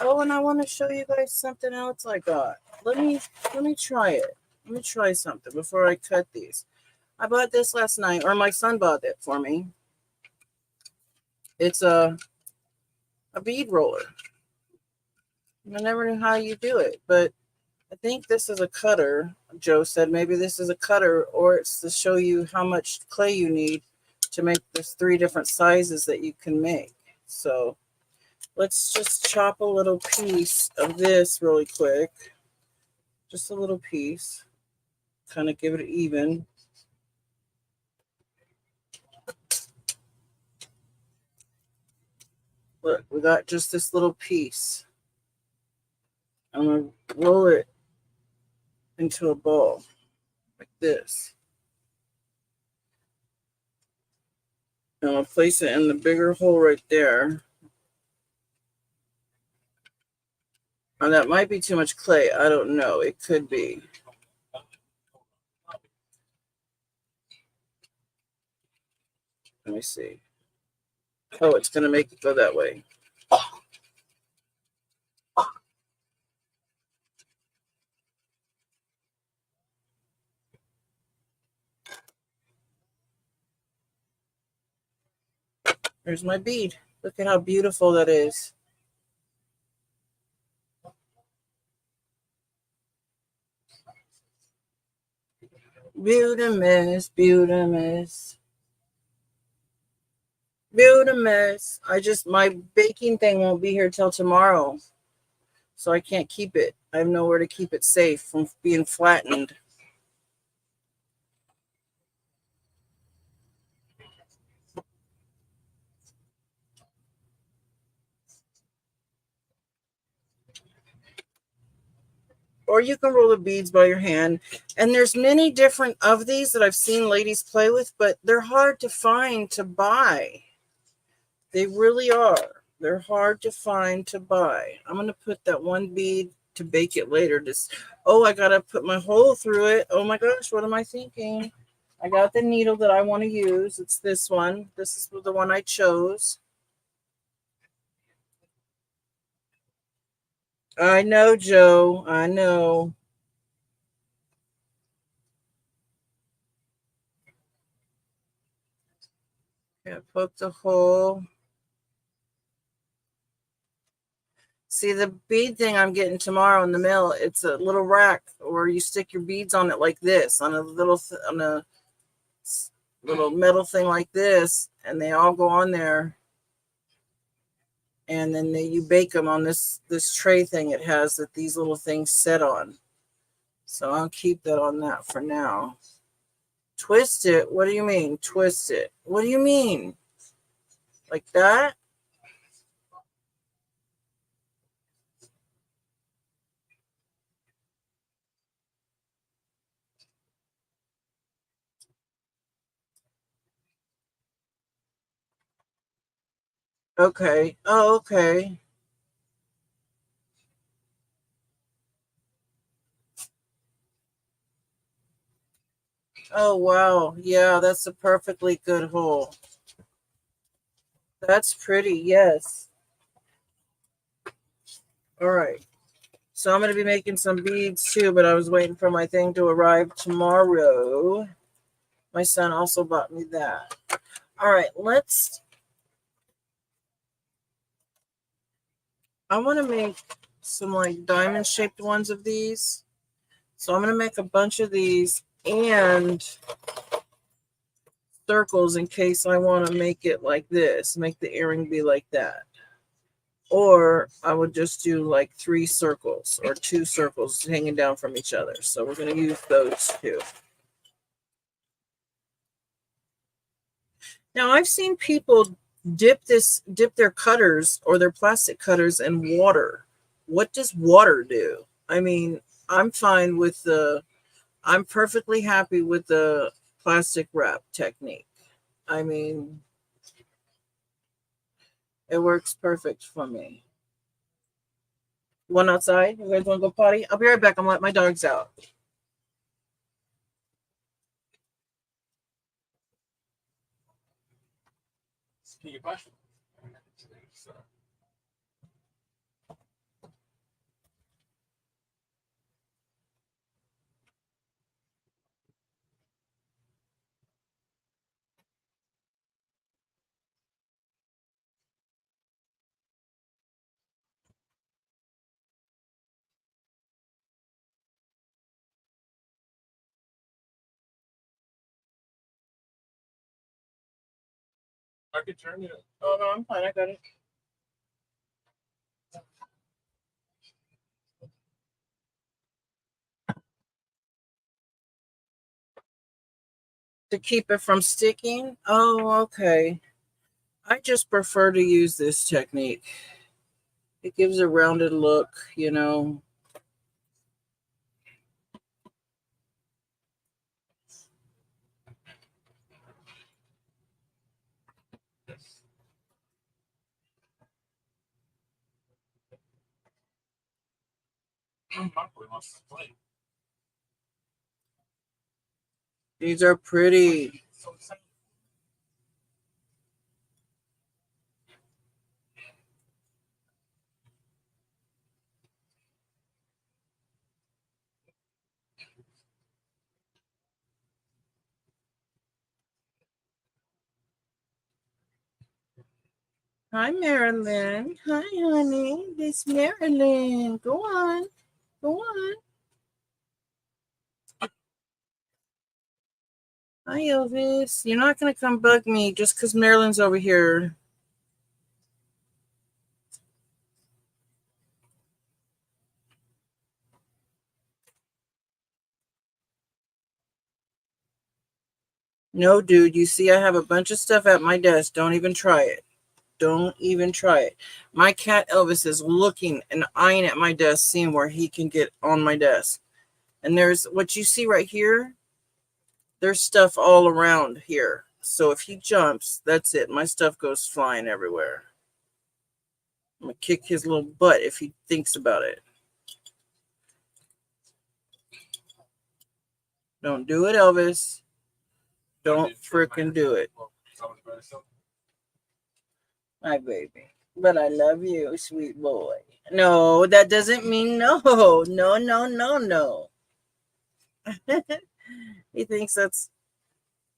Oh, and I want to show you guys something else I got. Let me try it. Let me try something before I cut these. I bought this last night, or my son bought it for me. It's a bead roller. I never knew how you do it, but I think this is a cutter. Joe said maybe this is a cutter, or it's to show you how much clay you need to make this 3 different sizes that you can make. So let's just chop a little piece of this really quick. Just a little piece. Kind of give it even. Look, we got just this little piece. I'm going to roll it into a ball like this. And I'll place it in the bigger hole right there. And that might be too much clay. I don't know. It could be. Let me see. Oh, it's going to make it go that way. There's my bead. Look at how beautiful that is. Beautimous, beautimous. Beautimous. My baking thing won't be here till tomorrow. So I can't keep it. I have nowhere to keep it safe from being flattened. Or you can roll the beads by your hand. And there's many different of these that I've seen ladies play with, but they're hard to find to buy. They really are. They're hard to find to buy. I'm going to put that one bead to bake it later. Oh, I got to put my hole through it. Oh my gosh, what am I thinking? I got the needle that I want to use. It's this one. This is the one I chose. I know, Joe. I know. Okay, poke the hole. See, the bead thing I'm getting tomorrow in the mail, it's a little rack where you stick your beads on it like this, on a little metal thing like this, and they all go on there. And then you bake them on this tray thing it has that these little things set on. So I'll keep that on that for now. Twist it? What do you mean, twist it? What do you mean? Like that? Okay. Oh, okay. Oh, wow. Yeah, that's a perfectly good hole. That's pretty. Yes. All right. So I'm going to be making some beads too, but I was waiting for my thing to arrive tomorrow. My son also bought me that. All right, I want to make some like diamond shaped ones of these. So I'm going to make a bunch of these and circles in case I want to make it like this, make the earring be like that. Or I would just do like 3 circles or 2 circles hanging down from each other. So we're going to use those two. Now I've seen people dip their cutters or their plastic cutters in water. What does water do? I mean, I'm fine with I'm perfectly happy with the plastic wrap technique. I mean, it works perfect for me. One outside? You guys want to go potty? I'll be right back. I'm letting my dogs out. I could turn it. Oh, no, I'm fine. I got it. To keep it from sticking? Oh, okay. I just prefer to use this technique. It gives a rounded look, you know. These are pretty. Hi, Marilyn. Hi, honey. This Marilyn. Go on. Go on. Hi, Elvis. You're not going to come bug me just because Marilyn's over here. No, dude. You see, I have a bunch of stuff at my desk. Don't even try it. Don't even try it. My cat Elvis is looking and eyeing at my desk, seeing where he can get on my desk. And there's what you see right here. There's stuff all around here. So if he jumps, that's it. My stuff goes flying everywhere. I'm going to kick his little butt if he thinks about it. Don't do it, Elvis. Don't frickin' do it. My baby. But I love you, sweet boy. No, that doesn't mean no. No, no, no, no. He thinks that's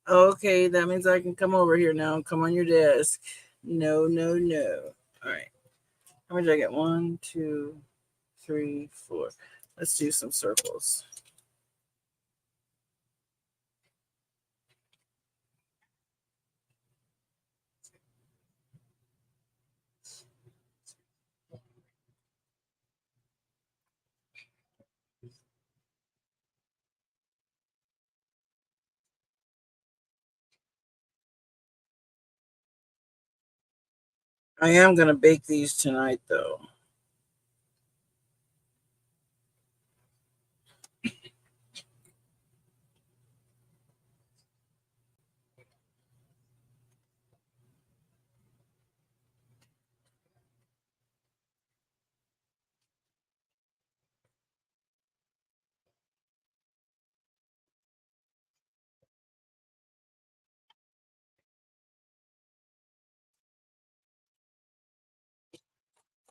okay. That means I can come over here now and come on your desk. No, no, no. All right. How many did I get? 1, 2, 3, 4. Let's do some circles. I am going to bake these tonight, though.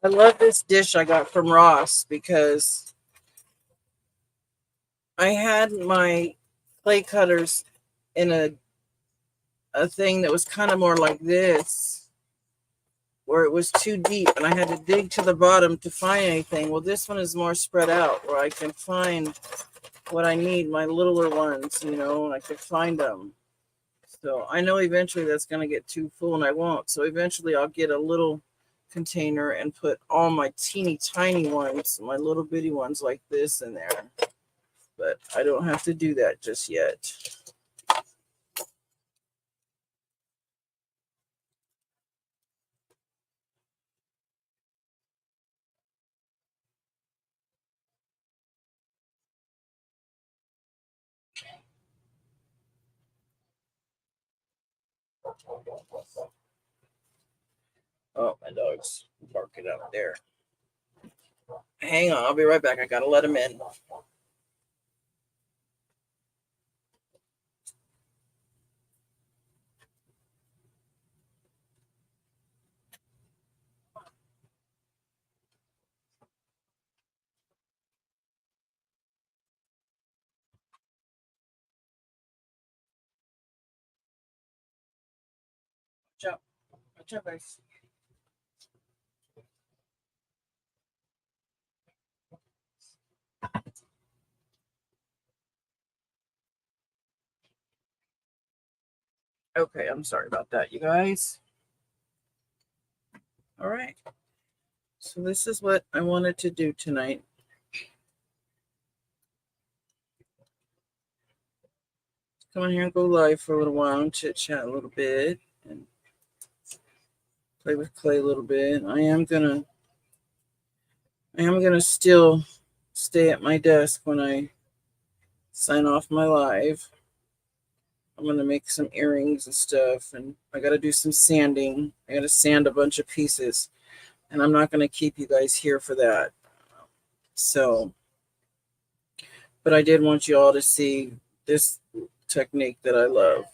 I love this dish I got from Ross because I had my clay cutters in a thing that was kind of more like this, where it was too deep and I had to dig to the bottom to find anything. Well, this one is more spread out where I can find what I need, my littler ones, you know, and I can find them. So I know eventually that's going to get too full and I won't. So eventually I'll get a little container and put all my teeny tiny ones, my little bitty ones like this in there. But I don't have to do that just yet. Oh, my dog's barking out there. Hang on, I'll be right back. I gotta let him in. Watch out. Watch out, guys. Okay, I'm sorry about that, you guys. All right. So this is what I wanted to do tonight. Come on here and go live for a little while and chit chat a little bit and play with clay a little bit. I am gonna still stay at my desk when I sign off my live. I'm gonna make some earrings and stuff, and I gotta do some sanding. I gotta sand a bunch of pieces, and I'm not gonna keep you guys here for that. So, but I did want you all to see this technique that I love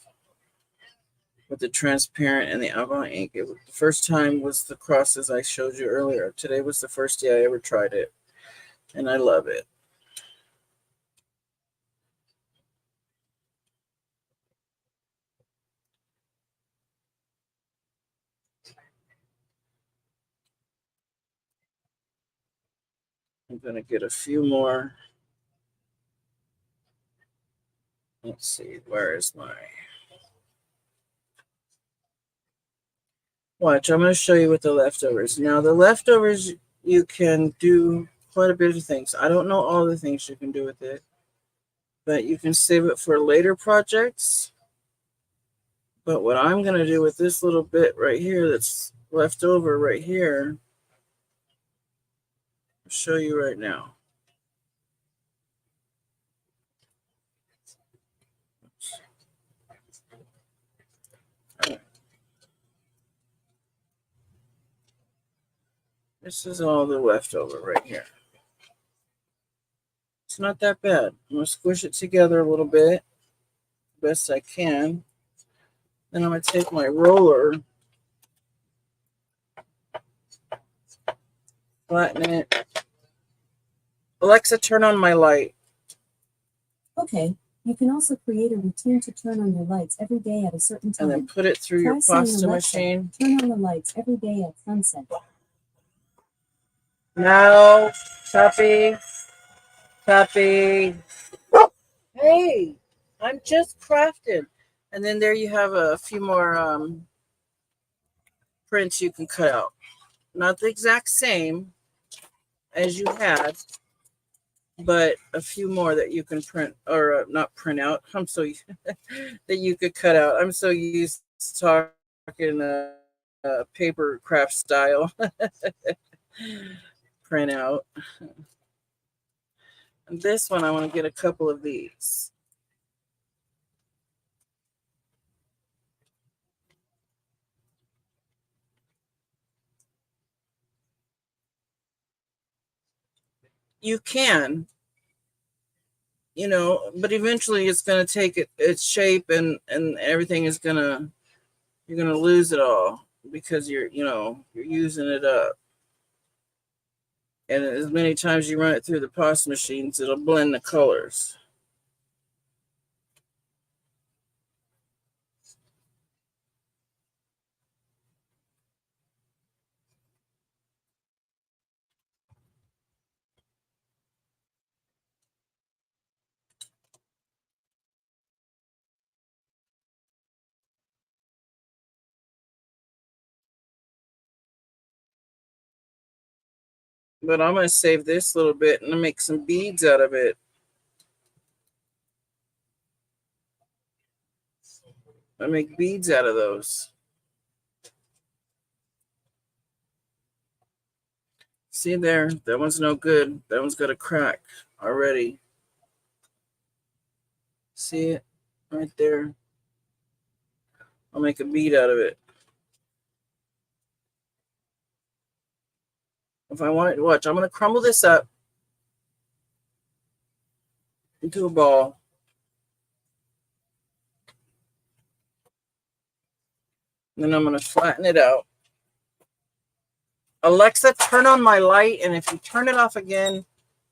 with the transparent and the alcohol ink. The first time was the crosses I showed you earlier. Today was the first day I ever tried it, and I love it. I'm going to get a few more. Let's see, where is my... Watch, I'm going to show you with the leftovers. Now, the leftovers, you can do quite a bit of things. I don't know all the things you can do with it, but you can save it for later projects. But what I'm going to do with this little bit right here that's left over right here, I'll show you right now. This is all the leftover right here. It's not that bad. I'm going to squish it together a little bit, best I can. Then I'm going to take my roller, flatten it. Alexa, turn on my light. Okay. You can also create a routine to turn on your lights every day at a certain time. And then put it through your pasta machine. Turn on the lights every day at sunset. No, puppy. Puppy. Hey, I'm just crafting. And then there you have a few more prints you can cut out. Not the exact same as you had, but a few more that you can print or not print out. I'm so that you could cut out. I'm so used to talking paper craft style. Print out. And this one, I want to get a couple of these. You can, you know, but eventually it's going to take its shape and everything is going to, you're going to lose it all because you're using it up. And as many times you run it through the pasta machines, it'll blend the colors. But I'm going to save this little bit and make some beads out of it. I make beads out of those. See there? That one's no good. That one's got a crack already. See it? Right there. I'll make a bead out of it. If I want it, watch, I'm going to crumble this up into a ball. Then I'm going to flatten it out. Alexa, turn on my light, and if you turn it off again,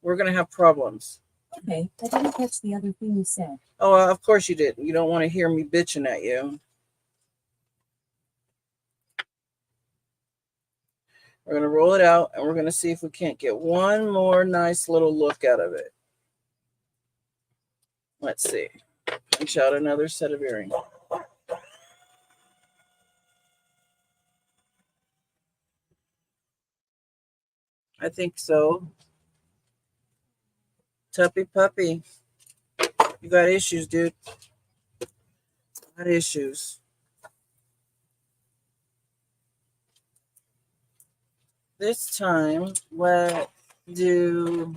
we're going to have problems. Okay, I didn't catch the other thing you said. Oh, of course you didn't. You don't want to hear me bitching at you. We're going to roll it out, and we're going to see if we can't get one more nice little look out of it. Let's see. Punch out another set of earrings. I think so. Tuppy puppy. You got issues, dude. Got issues. This time, let's do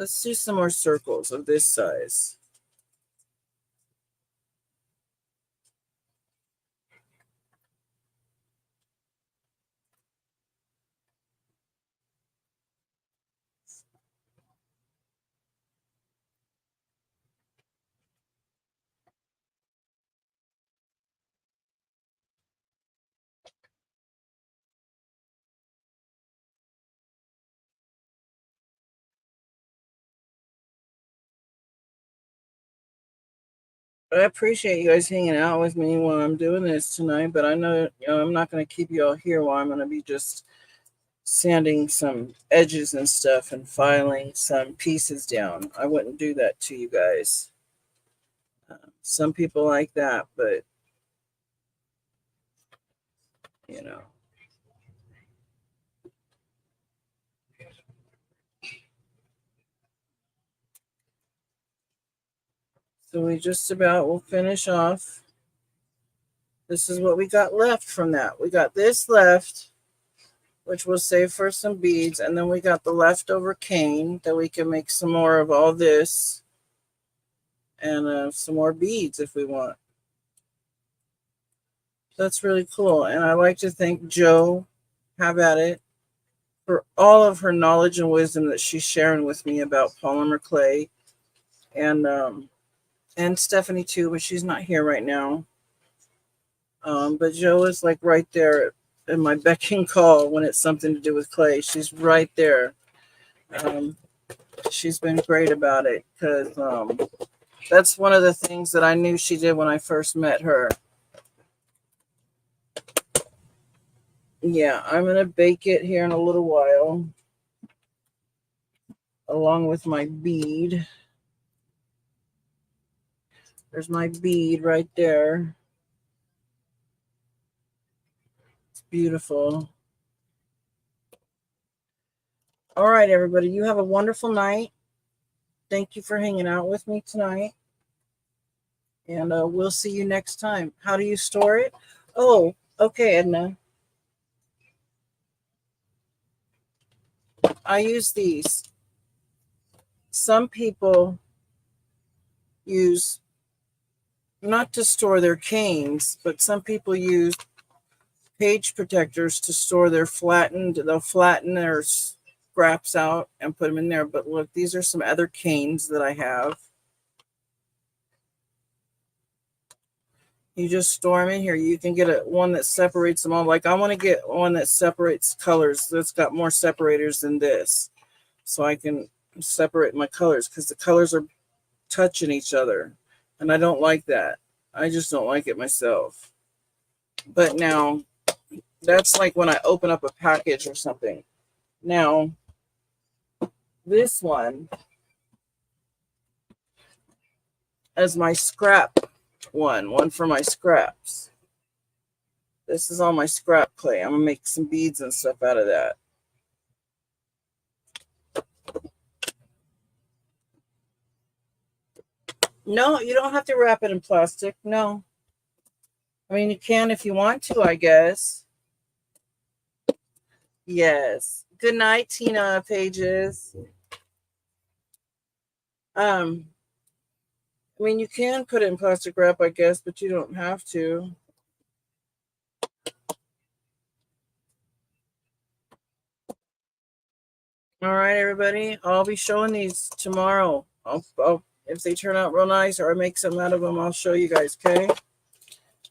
some more circles of this size. I appreciate you guys hanging out with me while I'm doing this tonight, but I know, I'm not going to keep you all here while I'm going to be just sanding some edges and stuff and filing some pieces down. I wouldn't do that to you guys. Some people like that, but you know. So we just about will finish off. This is what we got left from that. We got this left, which we'll save for some beads. And then we got the leftover cane that we can make some more of all this. And some more beads if we want. That's really cool. And I like to thank Jo, have at it, for all of her knowledge and wisdom that she's sharing with me about polymer clay. And Stephanie too, but she's not here right now. But Jo is like right there in my beck and call when it's something to do with clay. She's right there. She's been great about it because that's one of the things that I knew she did when I first met her. Yeah, I'm going to bake it here in a little while along with my bead. There's my bead right there. It's beautiful. All right, everybody. You have a wonderful night. Thank you for hanging out with me tonight. And we'll see you next time. How do you store it? Oh, okay, Edna. I use these. Some people use, not to store their canes, but some people use page protectors to store their they'll flatten their scraps out and put them in there. But look, these are some other canes that I have. You just store them in here. You can get one that separates them all. Like I want to get one that separates colors. That's got more separators than this. So I can separate my colors because the colors are touching each other. And I don't like that. I just don't like it myself. But now, that's like when I open up a package or something. Now, this one as my scrap one for my scraps. This is all my scrap clay. I'm going to make some beads and stuff out of that. No, you don't have to wrap it in plastic. No. I mean, you can if you want to, I guess. Yes. Good night, Tina Pages. I mean, you can put it in plastic wrap, I guess, but you don't have to. All right, everybody. I'll be showing these tomorrow. If they turn out real nice or I make something out of them, I'll show you guys, okay?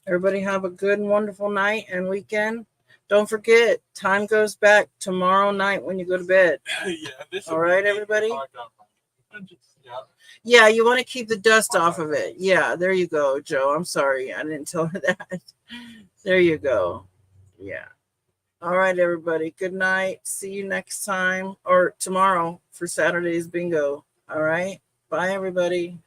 Everybody have a good and wonderful night and weekend. Don't forget, time goes back tomorrow night when you go to bed. Yeah, this all right, everybody? Yeah. Yeah, you want to keep the dust off of it. Yeah, there you go, Joe. I'm sorry. I didn't tell her that. There you go. Yeah. All right, everybody. Good night. See you next time or tomorrow for Saturday's bingo. All right. Bye, everybody.